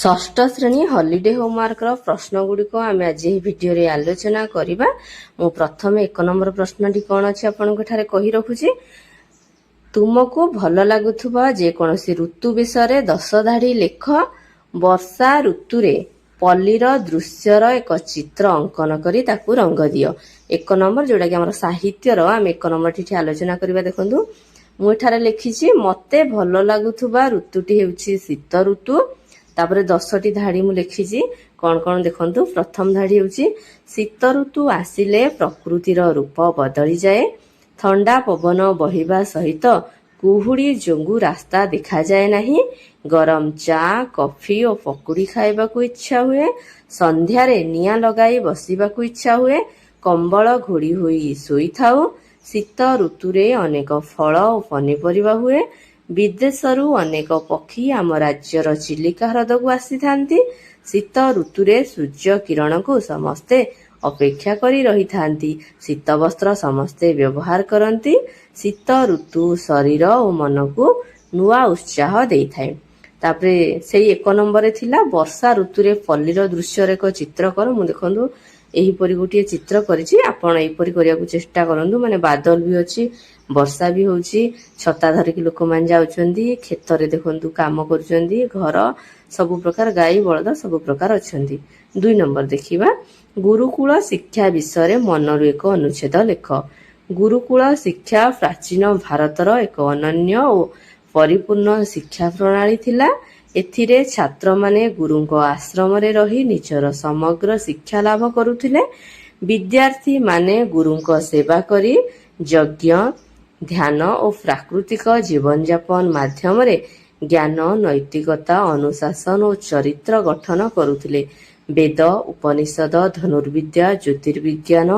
ଷଷ୍ଠ ଶ୍ରେଣୀ ହଲିଡେ ହୋମୱାର୍କର ପ୍ରଶ୍ନ ଗୁଡ଼ିକ ଆମେ ଆଜି ଏହି ଭିଡିଓରେ ଆଲୋଚନା କରିବା। ମୁଁ ପ୍ରଥମେ 1 ନମ୍ବର ପ୍ରଶ୍ନଟି କ'ଣ ଅଛି ଆପଣଙ୍କ ଠାରେ କହି ରଖୁଛି। ତୁମକୁ ଭଲ ଲାଗୁଥିବା ଯେକୌଣସି ଋତୁ ବିଷୟରେ 10 ଧାଡ଼ି ଲେଖ। ବର୍ଷା ଋତୁରେ ପଲ୍ଲୀର ଦୃଶ୍ୟର ଏକ ଚିତ୍ର ଅଙ୍କନ କରି ତାକୁ ରଙ୍ଗ ଦିଅ। 1 ନମ୍ବର ଯୋଉଟାକି ଆମର ସାହିତ୍ୟର ଆମେ 1 ନମ୍ବରଟି ଏଠି ଆଲୋଚନା କରିବା। ଦେଖନ୍ତୁ ମୁଁ ଏଠାରେ ଲେଖିଛି ମୋତେ ଭଲ ଲାଗୁଥିବା ଋତୁଟି ହେଉଛି ଶୀତ ଋତୁ। ତାପରେ 10ଟି ଧାଡ଼ି ମୁଁ ଲେଖିଛି କ'ଣ କ'ଣ ଦେଖନ୍ତୁ। ପ୍ରଥମ ଧାଡ଼ି ହେଉଛି ଶୀତ ଋତୁ ଆସିଲେ ପ୍ରକୃତିର ରୂପ ବଦଳିଯାଏ। ଥଣ୍ଡା ପବନ ବହିବା ସହିତ କୁହୁଡ଼ି ଯୋଗୁଁ ରାସ୍ତା ଦେଖାଯାଏ ନାହିଁ। ଗରମ ଚା କଫି ଓ ପକୁଡ଼ି ଖାଇବାକୁ ଇଚ୍ଛା ହୁଏ। ସନ୍ଧ୍ୟାରେ ନିଆଁ ଲଗାଇ ବସିବାକୁ ଇଚ୍ଛା ହୁଏ। କମ୍ବଳ ଘୋଡ଼ି ହୋଇ ଶୋଇଥାଉ। ଶୀତ ଋତୁରେ ଅନେକ ଫଳ ଓ ପନିପରିବା ହୁଏ। ବିଦେଶରୁ ଅନେକ ପକ୍ଷୀ ଆମ ରାଜ୍ୟର ଚିଲିକା ହ୍ରଦକୁ ଆସିଥାନ୍ତି। ଶୀତ ଋତୁରେ ସୂର୍ଯ୍ୟ କିରଣକୁ ସମସ୍ତେ ଅପେକ୍ଷା କରି ରହିଥାନ୍ତି। ଶୀତ ବସ୍ତ୍ର ସମସ୍ତେ ବ୍ୟବହାର କରନ୍ତି। ଶୀତ ଋତୁ ଶରୀର ଓ ମନକୁ ନୂଆ ଉତ୍ସାହ ଦେଇଥାଏ। ତାପରେ ସେଇ 1 ନମ୍ବରରେ ଥିଲା ବର୍ଷା ଋତୁରେ ପଲ୍ଲୀର ଦୃଶ୍ୟର ଏକ ଚିତ୍ର କର। ମୁଁ ଦେଖନ୍ତୁ ଏହିପରି ଗୋଟିଏ ଚିତ୍ର କରିଛି। ଆପଣ ଏହିପରି କରିବାକୁ ଚେଷ୍ଟା କରନ୍ତୁ। ମାନେ ବାଦଲ ବି ଅଛି, ବର୍ଷା ବି ହେଉଛି, ଛତା ଧରିକି ଲୋକମାନେ ଯାଉଛନ୍ତି, କ୍ଷେତରେ ଦେଖନ୍ତୁ କାମ କରୁଛନ୍ତି, ଘର ସବୁ ପ୍ରକାର ଗାଈ ବଳଦ ସବୁ ପ୍ରକାର ଅଛନ୍ତି। 2 ନମ୍ବର ଦେଖିବା ଗୁରୁକୁଳ ଶିକ୍ଷା ବିଷୟରେ ମନରୁ ଏକ ଅନୁଚ୍ଛେଦ ଲେଖ। ଗୁରୁକୁଳ ଶିକ୍ଷା ପ୍ରାଚୀନ ଭାରତର ଏକ ଅନନ୍ୟ ଓ ପରିପୂର୍ଣ୍ଣ ଶିକ୍ଷା ପ୍ରଣାଳୀ ଥିଲା। ଏଥିରେ ଛାତ୍ରମାନେ ଗୁରୁଙ୍କ ଆଶ୍ରମରେ ରହି ନିଜର ସମଗ୍ର ଶିକ୍ଷା ଲାଭ କରୁଥିଲେ। ବିଦ୍ୟାର୍ଥୀମାନେ ଗୁରୁଙ୍କ ସେବା କରି ଯଜ୍ଞ ଧ୍ୟାନ ଓ ପ୍ରାକୃତିକ ଜୀବନଯାପନ ମାଧ୍ୟମରେ ଜ୍ଞାନ ନୈତିକତା ଅନୁଶାସନ ଓ ଚରିତ୍ର ଗଠନ କରୁଥିଲେ। ବେଦ ଉପନିଷଦ ଧନୁର୍ବିଦ୍ୟା ଜ୍ୟୋତିର୍ବିଜ୍ଞାନ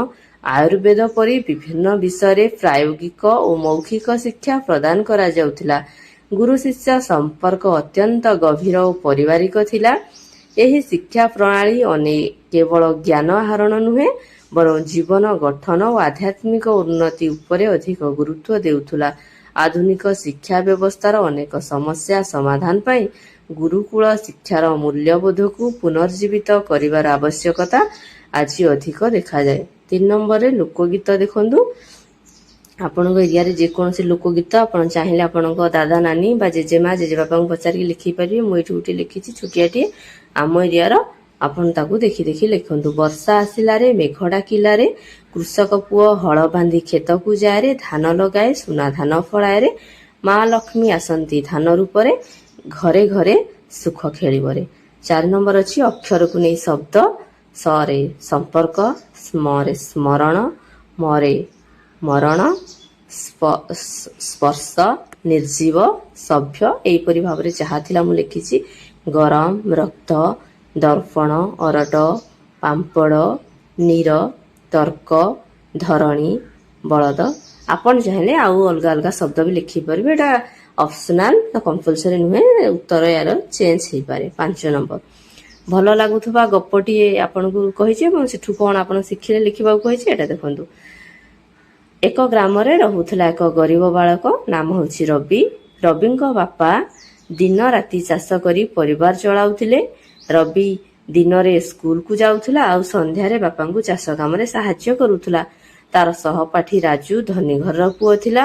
ଆୟୁର୍ବେଦ ପରି ବିଭିନ୍ନ ବିଷୟରେ ପ୍ରାୟୋଗିକ ଓ ମୌଖିକ ଶିକ୍ଷା ପ୍ରଦାନ କରାଯାଉଥିଲା। ଗୁରୁ ଶିଷ୍ୟ ସମ୍ପର୍କ ଅତ୍ୟନ୍ତ ଗଭୀର ଓ ପାରିବାରିକ ଥିଲା। ଏହି ଶିକ୍ଷା ପ୍ରଣାଳୀ କେବଳ ଜ୍ଞାନ ଆହରଣ ନୁହେଁ ବରଂ ଜୀବନ ଗଠନ ଓ ଆଧ୍ୟାତ୍ମିକ ଉନ୍ନତି ଉପରେ ଅଧିକ ଗୁରୁତ୍ୱ ଦେଉଥିଲା। ଆଧୁନିକ ଶିକ୍ଷା ବ୍ୟବସ୍ଥାର ଅନେକ ସମସ୍ୟା ସମାଧାନ ପାଇଁ ଗୁରୁକୁଳ ଶିକ୍ଷାର ମୂଲ୍ୟବୋଧକୁ ପୁନର୍ଜୀବିତ କରିବାର ଆବଶ୍ୟକତା ଆଜି ଅଧିକ ଦେଖାଯାଏ। 3 ନମ୍ବରରେ ଲୋକଗୀତ ଦେଖନ୍ତୁ। ଆପଣଙ୍କ ଏରିଆରେ ଯେକୌଣସି ଲୋକଗୀତ ଆପଣ ଚାହିଁଲେ ଆପଣଙ୍କ ଦାଦା ନାନୀ ବା ଜେଜେମା ଜେଜେବାପାଙ୍କୁ ପଚାରିକି ଲେଖିପାରିବେ। ମୁଁ ଏଇଠି ଗୋଟେ ଲେଖିଛି ଛୋଟିଆଟିଏ ଆମ ଏରିଆର, ଆପଣ ତାକୁ ଦେଖି ଦେଖି ଲେଖନ୍ତୁ। ବର୍ଷା ଆସିଲାରେ ମେଘ ଡାକିଲାରେ କୃଷକ ପୁଅ ହଳ ବାନ୍ଧି କ୍ଷେତକୁ ଯାଏରେ ଧାନ ଲଗାଏ ସୁନା ଧାନ ଫଳାଏରେ ମା ଲକ୍ଷ୍ମୀ ଆସନ୍ତି ଧାନ ରୂପରେ ଘରେ ଘରେ ସୁଖ ଖେଳିବରେ। 4 ନମ୍ବର ଅଛି ଅକ୍ଷରକୁ ନେଇ ଶବ୍ଦ। ସରେ ସମ୍ପର୍କ, ସ୍ମରେ ସ୍ମରଣ, ମରେ ମରଣ, ସ୍ପର୍ଶ ନିର୍ଜୀବ ସଭ୍ୟ। ଏହିପରି ଭାବରେ ଯାହା ଥିଲା ମୁଁ ଲେଖିଛି। ଗରମ ରକ୍ତ ଦର୍ପଣ ଅରଟ ପାମ୍ପଡ଼ ନୀର ତର୍କ ଧରଣୀ ବଳଦ। ଆପଣ ଚାହିଁଲେ ଆଉ ଅଲଗା ଅଲଗା ଶବ୍ଦ ବି ଲେଖିପାରିବେ। ଏଇଟା ଅପସନାଲ, କମ୍ପଲସରୀ ନୁହେଁ। ଉତ୍ତର ୟାର ଚେଞ୍ଜ ହେଇପାରେ। 5 ନମ୍ବର ଭଲ ଲାଗୁଥିବା ଗପଟିଏ ଆପଣଙ୍କୁ କହିଛି ଏବଂ ସେଠୁ କ'ଣ ଆପଣ ଶିଖିଲେ ଲେଖିବାକୁ କହିଛି। ଏଇଟା ଦେଖନ୍ତୁ। ଏକ ଗ୍ରାମରେ ରହୁଥିଲା ଏକ ଗରିବ ବାଳକ, ନାମ ହେଉଛି ରବି। ରବିଙ୍କ ବାପା ଦିନ ରାତି ଚାଷ କରି ପରିବାର ଚଳାଉଥିଲେ। ରବି ଦିନରେ ସ୍କୁଲକୁ ଯାଉଥିଲା ଆଉ ସନ୍ଧ୍ୟାରେ ବାପାଙ୍କୁ ଚାଷ କାମରେ ସାହାଯ୍ୟ କରୁଥିଲା। ତାର ସହପାଠୀ ରାଜୁ ଧନୀ ଘରର ପୁଅ ଥିଲା।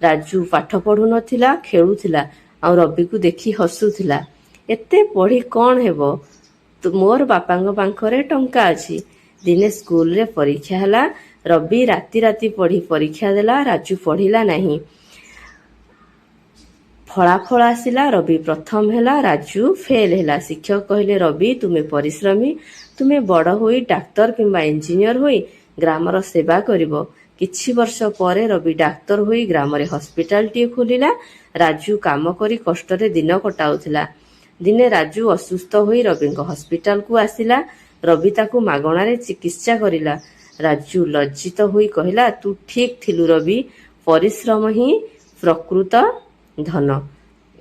ରାଜୁ ପାଠ ପଢୁନଥିଲା, ଖେଳୁଥିଲା ଆଉ ରବିକୁ ଦେଖି ହସୁଥିଲା। ଏତେ ପଢି କ'ଣ ହେବ, ମୋର ବାପାଙ୍କ ପାଖରେ ଟଙ୍କା ଅଛି। ଦିନେ ସ୍କୁଲରେ ପରୀକ୍ଷା ହେଲା। ରବି ରାତି ରାତି ପଢି ପରୀକ୍ଷା ଦେଲା। ରାଜୁ ପଢିଲା ନାହିଁ। ଫଳାଫଳ ଆସିଲା। ରବି ପ୍ରଥମ ହେଲା, ରାଜୁ ଫେଲ ହେଲା। ଶିକ୍ଷକ କହିଲେ, ରବି ତୁମେ ପରିଶ୍ରମୀ, ତୁମେ ବଡ଼ ହୋଇ ଡାକ୍ତର କିମ୍ବା ଇଞ୍ଜିନିୟର ହୋଇ ଗ୍ରାମର ସେବା କରିବ। କିଛି ବର୍ଷ ପରେ ରବି ଡାକ୍ତର ହୋଇ ଗ୍ରାମରେ ହସ୍ପିଟାଲଟିଏ ଖୋଲିଲା। ରାଜୁ କାମ କରି କଷ୍ଟରେ ଦିନ କଟାଉଥିଲା। ଦିନେ ରାଜୁ ଅସୁସ୍ଥ ହୋଇ ରବିଙ୍କ ହସ୍ପିଟାଲକୁ ଆସିଲା। ରବି ତାକୁ ମାଗଣାରେ ଚିକିତ୍ସା କରିଲା। ରାଜୁ ଲଜ୍ଜିତ ହୋଇ କହିଲା, ତୁ ଠିକ ଥିଲୁ ରବି, ପରିଶ୍ରମ ହିଁ ପ୍ରକୃତ ଧନ।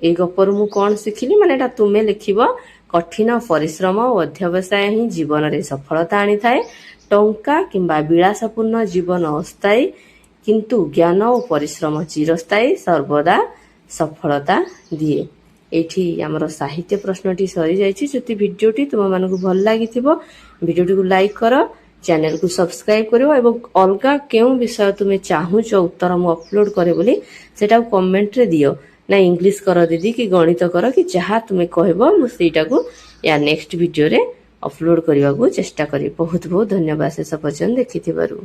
ଏଇ ଗପରୁ ମୁଁ କ'ଣ ଶିଖିଲି, ମାନେ ଏଟା ତୁମେ ଲେଖିବ। କଠିନ ପରିଶ୍ରମ ଓ ଅଧ୍ୟବସାୟ ହିଁ ଜୀବନରେ ସଫଳତା ଆଣିଥାଏ। ଟଙ୍କା କିମ୍ବା ବିଳାସପୂର୍ଣ୍ଣ ଜୀବନ ଅସ୍ଥାୟୀ, କିନ୍ତୁ ଜ୍ଞାନ ଓ ପରିଶ୍ରମ ଚିରସ୍ଥାୟୀ, ସର୍ବଦା ସଫଳତା ଦିଏ। ଏଇଠି ଆମର ସାହିତ୍ୟ ପ୍ରଶ୍ନଟି ସରିଯାଇଛି। ଯଦି ଭିଡ଼ିଓଟି ତୁମମାନଙ୍କୁ ଭଲ ଲାଗିଥିବ ଭିଡ଼ିଓଟିକୁ ଲାଇକ୍ କର, ଚ୍ୟାନେଲକୁ ସବସ୍କ୍ରାଇବ୍ କରିବ ଏବଂ ଅଲଗା କେଉଁ ବିଷୟ ତୁମେ ଚାହୁଁଛ ଉତ୍ତର ମୁଁ ଅପଲୋଡ଼ କରେ ବୋଲି ସେଟାକୁ କମେଣ୍ଟରେ ଦିଅ। ନା ଇଂଲିଶ କର ଦିଦି କି ଗଣିତ କର କି ଯାହା ତୁମେ କହିବ ମୁଁ ସେଇଟାକୁ ୟା ନେକ୍ସଟ ଭିଡ଼ିଓରେ ଅପଲୋଡ଼ କରିବାକୁ ଚେଷ୍ଟା କରିବି। ବହୁତ ବହୁତ ଧନ୍ୟବାଦ ଶେଷ ପର୍ଯ୍ୟନ୍ତ ଦେଖିଥିବାରୁ।